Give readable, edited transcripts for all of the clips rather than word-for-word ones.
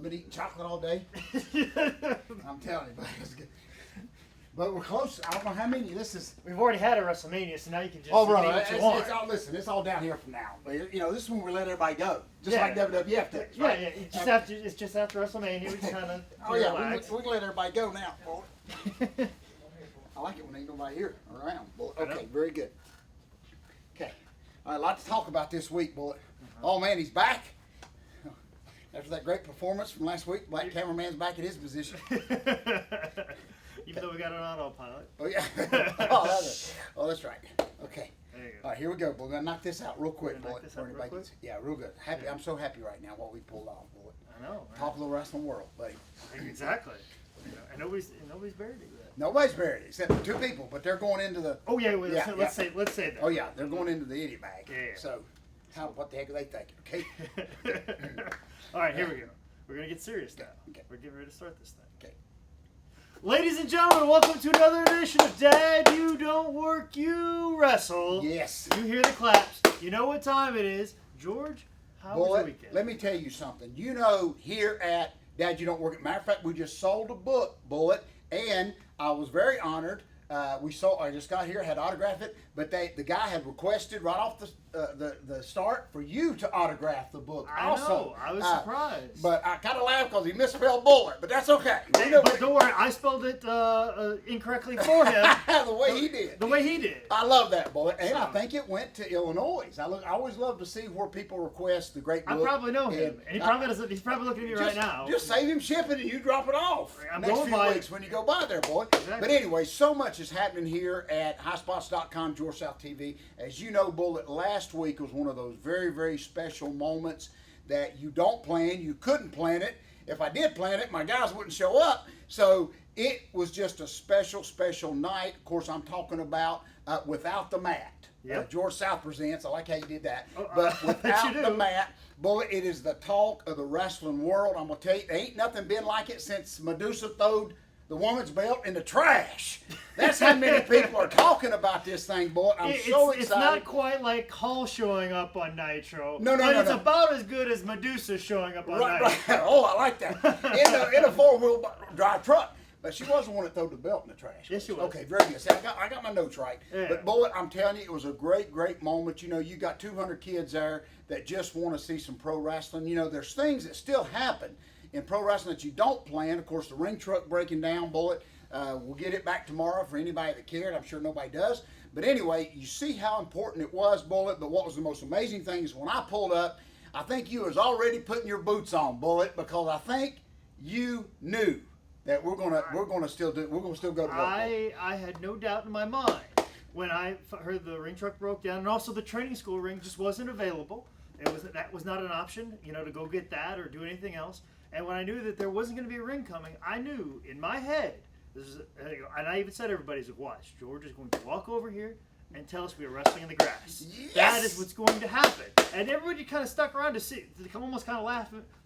been eating chocolate all day. I'm telling you, but it's good. But we're close. I don't know how many. This is. We've already had a WrestleMania, so now you can just Oh, bro, eat what you want. it's all. Listen, it's all down here from now. But you know, this is when we let everybody go, just Yeah. like WWF does. Yeah, Right? yeah. It's just after WrestleMania. We just kind of Oh yeah, relax. we can let everybody go now, boy. I like it when ain't nobody here around. Boy. Okay, very good. Okay, all right, a lot to talk about this week, boy. Oh man, he's back. After that great performance from last week, Black Cameraman's back in his position. Even though we got an autopilot. Oh yeah. That's right. Okay. There you go. All right, here we go. We're gonna knock this out real quick, boy. Knock this out real quick? Yeah, real good. Happy. I'm so happy right now what we pulled off, boy. I know. Talk of the wrestling world, buddy. Exactly. And nobody's buried it yet. Nobody's buried except for 2 people, but they're going into the. Oh yeah, well, Yeah, let's say that. Oh yeah, they're going into the idiot bag. Yeah. So, what the heck are they thinking? Okay. All right, here we go. We're gonna get serious now. Okay. We're getting ready to start this thing. Okay. Ladies and gentlemen, welcome to another edition of Dad, You Don't Work, You Wrestle. Yes. You hear the claps. You know what time it is. George, how was your weekend? Let me tell you something. You know, here at Dad, You Don't Work. Matter of fact, we just sold a book, Bullet, and I was very honored. I just got here, had autographed it, but the guy had requested right off the start for you to autograph the book. I know. I was surprised. But I kind of laughed because he misspelled bullet, but that's okay. Hey, but don't worry, I spelled it incorrectly for him. The way he did. The way he did. I love that bullet, and I think it went to Illinois. I always love to see where people request the great book. I probably know him, and he probably doesn't. He's probably looking at me right now. Just save him shipping, and you drop it off I'm next going few by weeks when you go by there, boy. Exactly. But anyway, so much is happening here at highspots.com, George South TV. As you know, Bullet, last week was one of those very, very special moments that you don't plan. You couldn't plan it. If I did plan it, my guys wouldn't show up. So it was just a special, special night. Of course, I'm talking about Without the Mat. Yep. George South presents. I like how you did that. Oh, But you Without do. the Mat, Bullet, it is the talk of the wrestling world. I'm going to tell you, ain't nothing been like it since Medusa throwed the woman's belt in the trash. That's how many people are talking about this thing, boy. I'm so excited. It's not quite like Hall showing up on Nitro. No, but it's no. about as good as Medusa showing up on Nitro. Right. Oh, I like that. In a 4-wheel drive truck. But she was the one that threw the belt in the trash. Yes, she was. Okay, very good. See, I got my notes right. Yeah. But, boy, I'm telling you, it was a great, great moment. You know, you got 200 kids there that just want to see some pro wrestling. You know, there's things that still happen in pro wrestling that you don't plan. Of course, the ring truck breaking down, Bullet. We'll get it back tomorrow for anybody that cared. I'm sure nobody does. But anyway, you see how important it was, Bullet. But what was the most amazing thing is when I pulled up, I think you was already putting your boots on, Bullet, because I think you knew that we're gonna still go to work. I had no doubt in my mind when I heard the ring truck broke down, and also the training school ring just wasn't available. That was not an option, you know, to go get that or do anything else. And when I knew that there wasn't going to be a ring coming, I knew in my head, and I even said to everybody, watch, George is going to walk over here and tell us we are wrestling in the grass. Yes! That is what's going to happen. And everybody kind of stuck around to almost kind of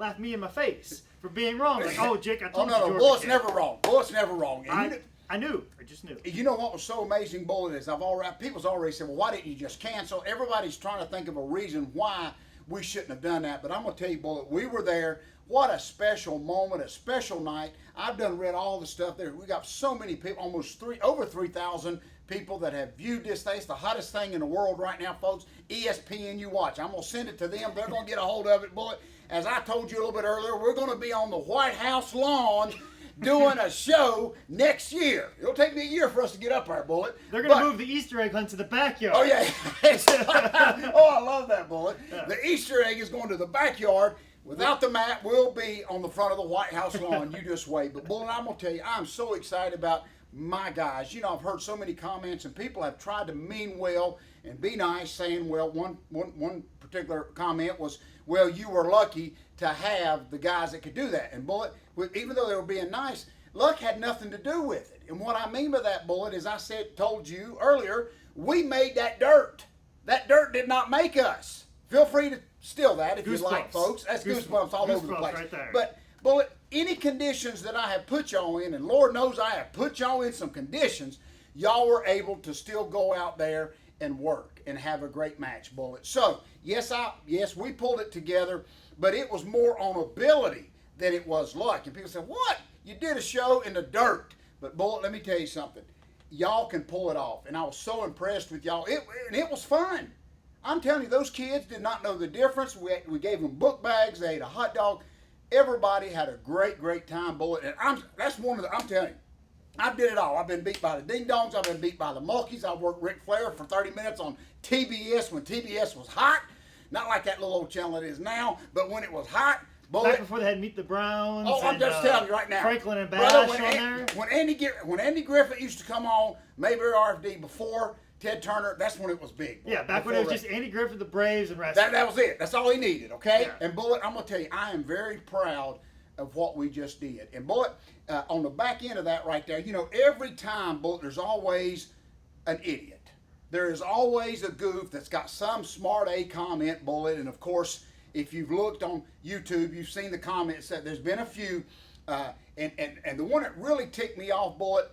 laugh me in my face for being wrong. Like, oh, Jake, I told you, George. Bullet's never wrong. Bullet's never wrong. And I knew. I just knew. You know what was so amazing, Bullet, is people's already said, well, why didn't you just cancel? Everybody's trying to think of a reason why we shouldn't have done that. But I'm going to tell you, Bullet, we were there. What a special moment, a special night. I've read all the stuff there. We got so many people, over 3,000 people that have viewed this thing. It's the hottest thing in the world right now, folks. ESPN, you watch. I'm going to send it to them. They're going to get a hold of it, Bullet. As I told you a little bit earlier, we're going to be on the White House lawn doing a show next year. It'll take me a year for us to get up there, Bullet. They're going to move the Easter egg hunt to the backyard. Oh, yeah. Oh, I love that, Bullet. Yeah. The Easter egg is going to the backyard. Without the mat, we'll be on the front of the White House lawn. You just wait. But, Bullet, I'm going to tell you, I'm so excited about my guys. You know, I've heard so many comments, and people have tried to mean well and be nice, saying, well, one particular comment was, well, you were lucky to have the guys that could do that. And, Bullet, even though they were being nice, luck had nothing to do with it. And what I mean by that, Bullet, is told you earlier, we made that dirt. That dirt did not make us. Feel free to steal that if you like, folks. That's goosebumps all over the place. Right there. But, Bullet, any conditions that I have put y'all in, and Lord knows I have put y'all in some conditions, y'all were able to still go out there and work and have a great match, Bullet. So, yes, we pulled it together, but it was more on ability than it was luck. And people say, what? You did a show in the dirt. But, Bullet, let me tell you something. Y'all can pull it off. And I was so impressed with y'all. And it was fun. I'm telling you, those kids did not know the difference. We gave them book bags. They ate a hot dog. Everybody had a great, great time, Bullet. And I'm telling you, I did it all. I've been beat by the Ding Dongs. I've been beat by the Monkeys. I worked Ric Flair for 30 minutes on TBS when TBS was hot. Not like that little old channel it is now, but when it was hot, Bullet. Back before they had Meet the Browns. Oh, I'm just telling you right now. Franklin and Bash Brother, on there. When Andy Griffith used to come on, Mayberry RFD before Ted Turner, that's when it was big. Yeah, back when it was just Andy Griffith, the Braves, and Wrestle. That was it. That's all he needed, okay? Yeah. And Bullet, I'm going to tell you, I am very proud of what we just did. And Bullet, on the back end of that right there, you know, every time, Bullet, there's always an idiot. There is always a goof that's got some smart A comment, Bullet. And, of course, if you've looked on YouTube, you've seen the comments that there's been a few. And the one that really ticked me off, Bullet,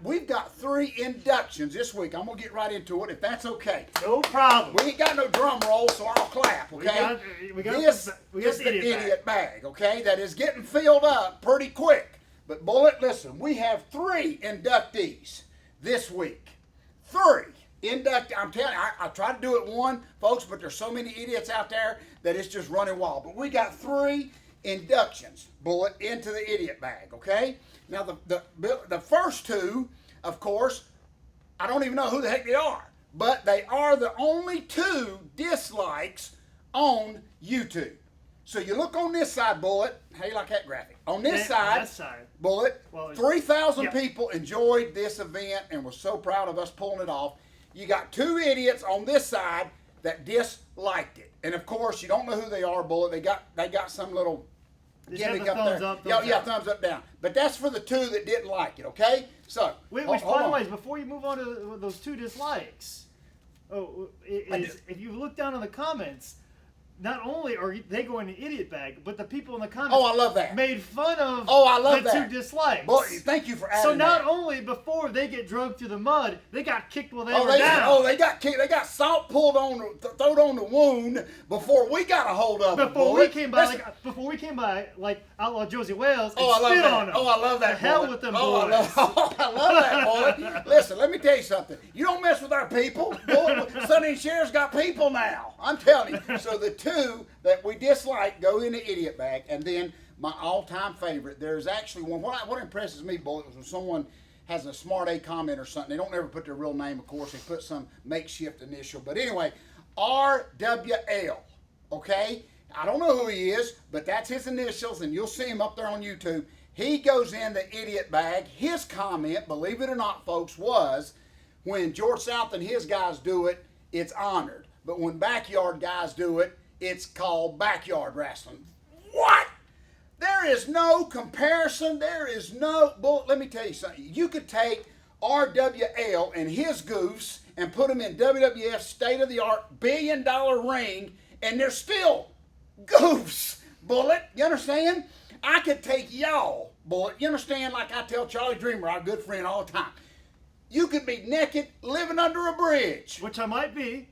we've got 3 inductions this week. I'm going to get right into it, if that's okay. No problem. We ain't got no drum roll, so I'll clap, okay? This is the idiot bag, okay, that is getting filled up pretty quick. But, Bullet, listen, we have 3 inductees this week. 3 inductees. I'm telling you, I try to do it one, folks, but there's so many idiots out there that it's just running wild. But we got 3 inductions, Bullet, into the idiot bag, okay? Now, the first 2, of course, I don't even know who the heck they are, but they are the only 2 dislikes on YouTube. So you look on this side, Bullet. How you like that graphic? On this side, Bullet, 3,000 people enjoyed this event and were so proud of us pulling it off. You got 2 idiots on this side that disliked it. And, of course, you don't know who they are, Bullet. They got some little gimmick up there. Thumbs up, down. But that's for the 2 that didn't like it, okay? So, by the way, before you move on to those 2 dislikes, if you look down in the comments, not only are they going to idiot bag, but the people in the comments I love that. made fun of the 2 dislikes. Boy, thank you for adding So not that. only before they get drugged through the mud, they got kicked while they were down. They got kicked. They got salt thrown on the wound before we got a hold of them. Before we came by, like Outlaw Josie Wales, and spit on them. I love that. The hell with them boys. I love that, boy. Listen, let me tell you something. You don't mess with our people. Boy, Sonny and Cher's got people now. I'm telling you. So the 2 that we dislike go in the idiot bag, and then my all-time favorite. There's actually one. What impresses me, Bullet, is when someone has a smart A comment or something. They don't ever put their real name, of course. They put some makeshift initial. But anyway, RWL. Okay, I don't know who he is, but that's his initials, and you'll see him up there on YouTube. He goes in the idiot bag. His comment, believe it or not, folks, was when George South and his guys do it, it's honored. But when backyard guys do it, it's called backyard wrestling. What? There is no comparison. There is no... Bullet, let me tell you something. You could take RWL and his goofs and put them in WWF's state-of-the-art billion-dollar ring, and they're still goofs, Bullet. You understand? I could take y'all, Bullet. You understand? Like I tell Charlie Dreamer, our good friend, all the time. You could be naked, living under a bridge. Which I might be.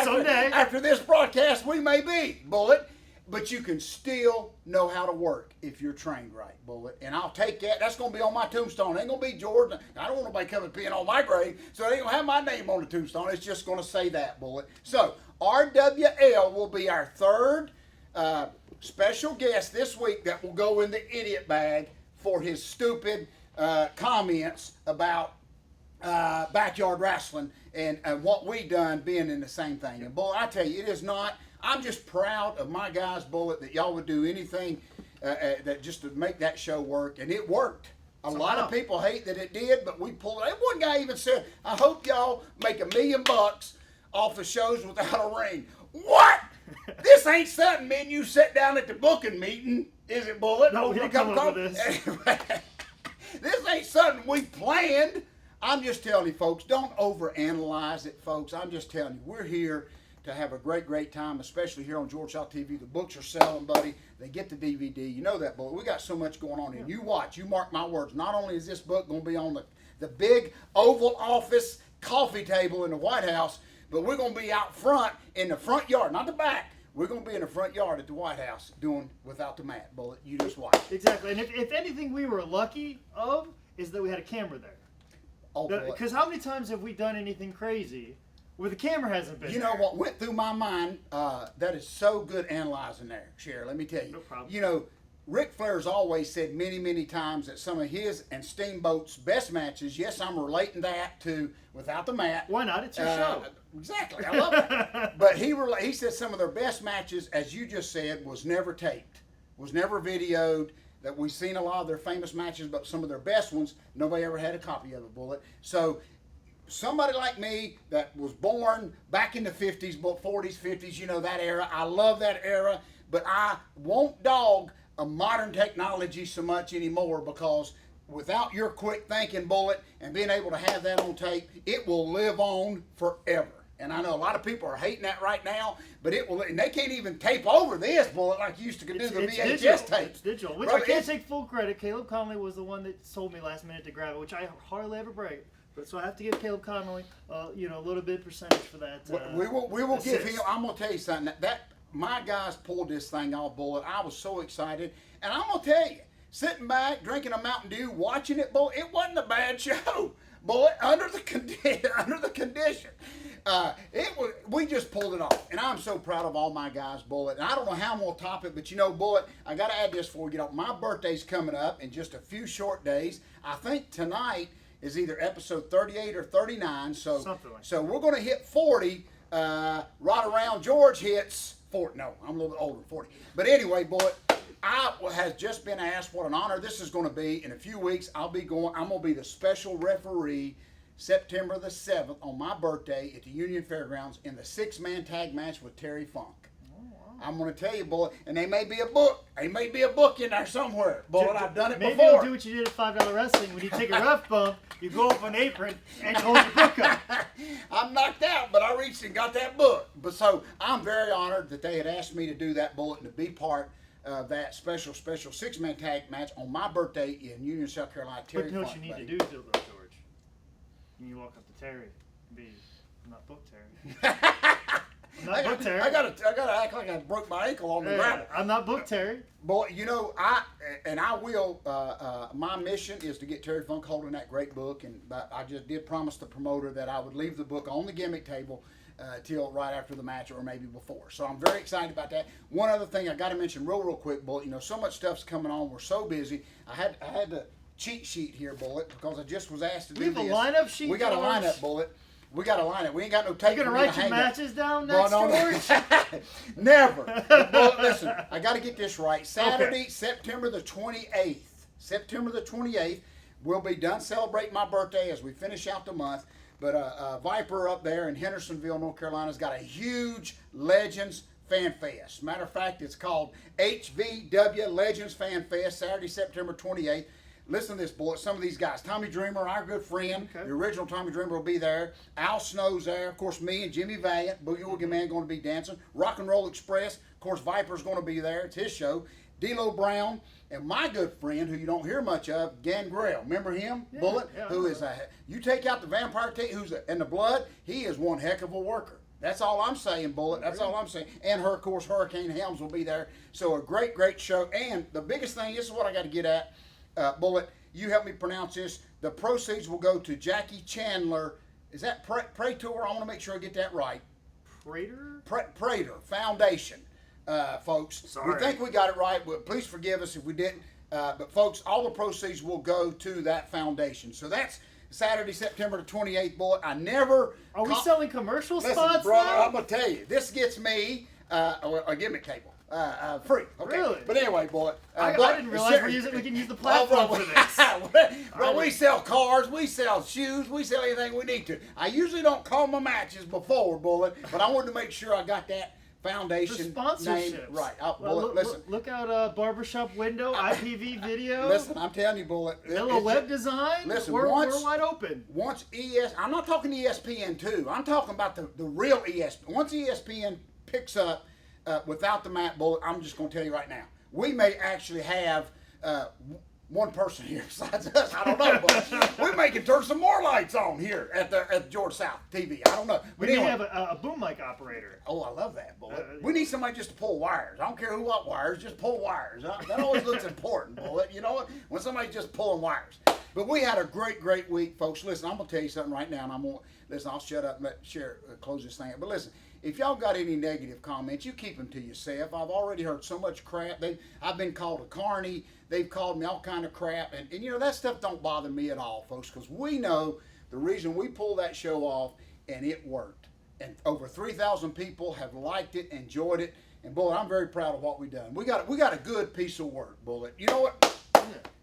Someday. After this broadcast, we may be, Bullet. But you can still know how to work if you're trained right, Bullet. And I'll take that. That's going to be on my tombstone. It ain't going to be George. I don't want nobody coming peeing on my grave, so they ain't going to have my name on the tombstone. It's just going to say that, Bullet. So, RWL will be our 3rd special guest this week that will go in the idiot bag for his stupid comments about backyard wrestling and what we done being in the same thing. And boy, I tell you, it is not. I'm just proud of my guys, Bullet, that y'all would do anything that just to make that show work, and it worked. A lot of people hate that it did, but we pulled it. One guy even said, "I hope y'all make $1 million off of shows without a ring." What? This ain't something, man. You sit down at the booking meeting, is it, Bullet? No, we didn't come up with this. This ain't something we planned. I'm just telling you, folks, don't overanalyze it, folks. I'm just telling you, we're here to have a great, great time, especially here on George South TV. The books are selling, buddy. They get the DVD. You know that, Bullet. We got so much going on. And you watch, you mark my words. Not only is this book going to be on the big Oval Office coffee table in the White House, but we're going to be out front in the front yard, not the back. we're going to be in the front yard at the White House doing Without the Mat, Bullet. You just watch. Exactly. And if anything we were lucky of is that we had a camera there. Oh, Because how many times have we done anything crazy where the camera hasn't been You there? know what went through my mind? That is so good analyzing there, Cher. Let me tell you. No problem. You know, Ric Flair's always said many, many times that some of his and Steamboat's best matches, yes, I'm relating that to Without the Mat. Why not? It's your show. Exactly. I love it. But he said some of their best matches, as you just said, was never taped, was never videoed. That we've seen a lot of their famous matches, but some of their best ones, nobody ever had a copy of it, Bullet. So somebody like me that was born back in the 50s, 40s, 50s, you know, that era, I love that era, but I won't dog a modern technology so much anymore because without your quick thinking, Bullet, and being able to have that on tape, it will live on forever. And I know a lot of people are hating that right now, but it will, and they can't even tape over this, Bullet, like you used to do the VHS digital. tape. It's digital. Which Bro, I can't take full credit. Caleb Conley was the one that told me last minute to grab it, which I hardly ever break. But so I have to give Caleb Conley, a little bit percentage for that. We will give assist. him. I'm gonna tell you something. That my guys pulled this thing off, Bullet. I was so excited, and I'm gonna tell you, sitting back, drinking a Mountain Dew, watching it, Bullet. It wasn't a bad show, Bullet. Under the condition, we just pulled it off, and I'm so proud of all my guys, Bullet. And I don't know how I'm gonna top it, but you know, Bullet, I gotta add this for you. My birthday's coming up in just a few short days. I think tonight is either episode 38 or 39. So Something like so we're gonna hit 40 right around George hits 40. No, I'm a little bit older than 40. But anyway, Bullet, I has just been asked what an honor this is going to be. In a few weeks, I'm going to be the special referee September the 7th on my birthday at the Union Fairgrounds in the 6-man tag match with Terry Funk. I'm going to tell you, Bullet, and there may be a book. There may be a book in there somewhere, Bullet. I've done it Maybe before. you'll do what you did at $5 Wrestling. When you take a ref bump, you go up an apron and hold your book up. I'm knocked out, but I reached and got that book. But so I'm very honored that they had asked me to do that, Bullet, and to be part of that special 6-man tag match on my birthday in Union, South Carolina. Terry But you know what Funk, you need baby. to do, though, George? When you walk up to Terry, I'm not booked Terry. I'm not booked Terry. I gotta act like I broke my ankle on the gravel. I'm not booked Terry. Boy, you know, I will. My mission is to get Terry Funk holding that great book, and I just did promise the promoter that I would leave the book on the gimmick table till right after the match or maybe before. So I'm very excited about that. One other thing I got to mention real quick, Bullet. You know, so much stuff's coming on. We're so busy. I had the cheat sheet here, Bullet, because I just was asked to do this. We have a lineup sheet. We got a George? lineup, Bullet. We got a lineup. We ain't got no tape. You gonna write your matches down Well, next, no, George? Never. Well, listen, I got to get this right. Saturday, September the 28th. September the 28th, we'll be done celebrating my birthday as we finish out the month. But Viper up there in Hendersonville, North Carolina, has got a huge Legends Fan Fest. Matter of fact, it's called HVW Legends Fan Fest, Saturday, September 28th. Listen to this, Bullet. Some of these guys. Tommy Dreamer, our good friend. Okay. The original Tommy Dreamer will be there. Al Snow's there. Of course, me and Jimmy Valiant. Boogie Woogie Man going to be dancing. Rock and Roll Express. Of course, Viper's going to be there. It's his show. D'Lo Brown. And my good friend, who you don't hear much of, Gangrel. Remember him, Yeah, Bullet? yeah, Who is you take out the vampire who's in the blood, he is one heck of a worker. That's all I'm saying, Bullet. That's all I'm saying. And her, of course, Hurricane Helms will be there. So a great, great show. And the biggest thing, this is what I got to get at, Bullet. You help me pronounce this. The proceeds will go to Jackie Chandler. Is that Praetor? I want to make sure I get that right. Prater? Prater Foundation, folks. Sorry. We think we got it right, but please forgive us if we didn't. But folks, all the proceeds will go to that foundation. So that's Saturday, September the 28th, Bullet. I never... Are we selling commercial Listen, spots brother, now? I'm going to tell you. This gets me a gimmick table. Free. Okay. Really? But anyway, Bullet. I didn't realize we can use the platform for this. Bro, we sell cars, we sell shoes, we sell anything we need to. I usually don't call my matches before, Bullet, but I wanted to make sure I got that foundation The sponsorships. name right. Well, Bullet, listen. look out Barbershop Window, IPV Video. Listen, I'm telling you, Bullet. Hello Web Design. Listen, we're once- wide open. Once I'm not talking ESPN2. I'm talking about the real ESPN. Once ESPN picks up Without the Mat, Bullet, I'm just going to tell you right now, we may actually have one person here besides us. I don't know, but we may can turn some more lights on here at the George South TV. I don't know. But We anyway, have a boom mic operator. oh, I love that, Bullet. We need somebody just to pull wires. I don't care what wires, just pull wires. That always looks important, Bullet. You know what? When somebody's just pulling wires. But we had a great week, folks. Listen, I'm gonna tell you something right now, and I'm gonna listen. I'll shut up and close this thing up. But listen, if y'all got any negative comments, you keep them to yourself. I've already heard so much crap. I've been called a carny. They've called me all kind of crap, and you know that stuff don't bother me at all, folks, because we know the reason we pulled that show off, and it worked. And over 3,000 people have liked it, enjoyed it, and Bullet, I'm very proud of what we've done. We got a good piece of work, Bullet. You know what? Yeah.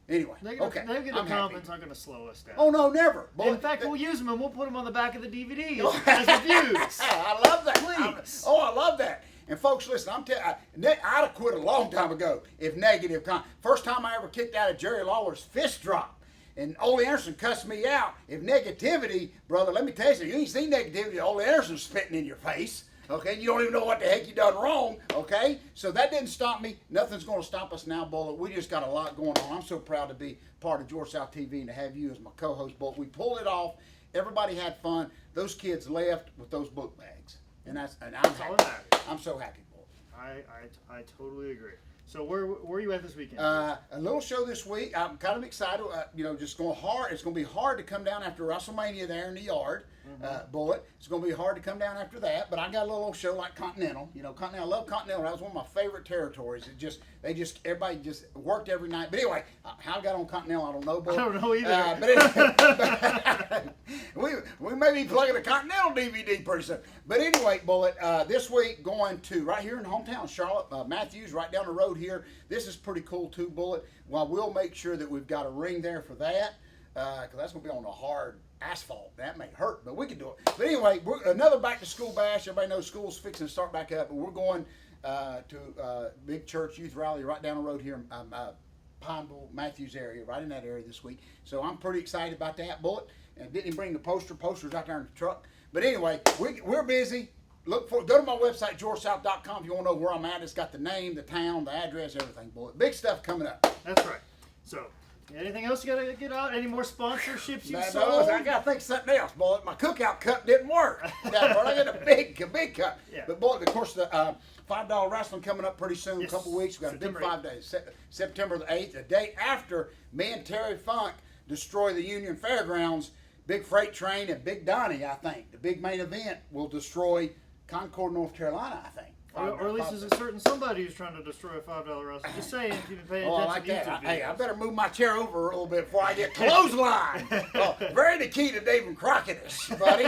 Anyway, Negative I'm comments happy. aren't going to slow us down. Oh no, never. In fact, we'll use them and we'll put them on the back of the DVD as reviews. I love that. Please. I love that. And folks, listen, I'm telling you, I'd have quit a long time ago if negative first time I ever kicked out of Jerry Lawler's fist drop. And Ole Anderson cussed me out. If negativity, brother, let me tell you something. You ain't seen negativity. Ole Anderson's spitting in your face. Okay, you don't even know what the heck you done wrong. Okay, so that didn't stop me. Nothing's going to stop us now, Bullet. We just got a lot going on. I'm so proud to be part of George South TV and to have you as my co-host, Bullet. We pulled it off. Everybody had fun. Those kids left with those book bags, and I'm happy. I'm so happy, Bullet. I totally agree. So where are you at this weekend? A little show this week. I'm kind of excited. Just going hard. It's going to be hard to come down after WrestleMania there in the yard. Bullet. It's going to be hard to come down after that. But I got a little show like Continental. You know, Continental. I love Continental. That was one of my favorite territories. Everybody just worked every night. But anyway, how I got on Continental, I don't know. Bullet. I don't know either. But we may be plugging a Continental DVD pretty soon. But anyway, Bullet, this week going to right here in hometown, Charlotte, Matthews, right down the road here. This is pretty cool too, Bullet. Well, we'll make sure that we've got a ring there for that because that's going to be on the hard asphalt. That may hurt, but we can do it. But anyway, another back to school bash. Everybody knows school's fixing to start back up, and we're going to big church youth rally right down the road here in Pineville, Matthews area, right in that area this week. So I'm pretty excited about that, Bullet. And didn't even bring the posters out there in the truck. But anyway, we're busy. Go to my website, georgesouth.com, if you want to know where I'm at. It's got the name, the town, the address, everything, Bullet. Big stuff coming up. That's right. So, anything else you got to get out? Any more sponsorships you No, sold? I got to think of something else, Bullet. My cookout cup didn't work. I got a big cup. Yeah. But, Bullet, of course, the $5 wrestling coming up pretty soon, Yes. a couple weeks. We got September a big 5 days. September the 8th, a day after me and Terry Funk destroy the Union Fairgrounds. Big Freight Train and Big Donnie, I think. The big main event will destroy Concord, North Carolina, I think. Or at least there's a certain somebody who's trying to destroy a $5 wrestling. Just saying, if you've been paying Oh, I attention like to that. YouTube Hey, I videos. better move my chair over a little bit before I get clothesline. Very the key to Dave and Crockett-ish, buddy.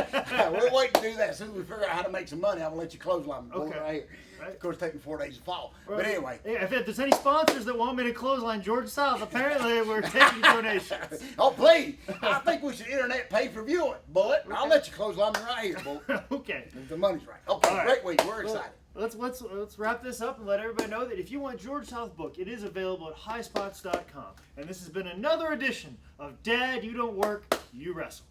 We'll wait to do that. As soon as we figure out how to make some money, I'm going to let you clothesline me. Okay. Right here. Right. Of course, it's taking 4 days to fall. Right. But anyway. Yeah, if there's any sponsors that want me to clothesline George South, apparently we're taking donations. Oh, please. I think we should internet pay-per-view it, Bullet. I'll let you clothesline me right here, Bullet. Okay. If the money's right. Okay, All right. great week. We're excited. Let's wrap this up and let everybody know that if you want George South book, it is available at highspots.com. And this has been another edition of Dad, You Don't Work, You Wrestle.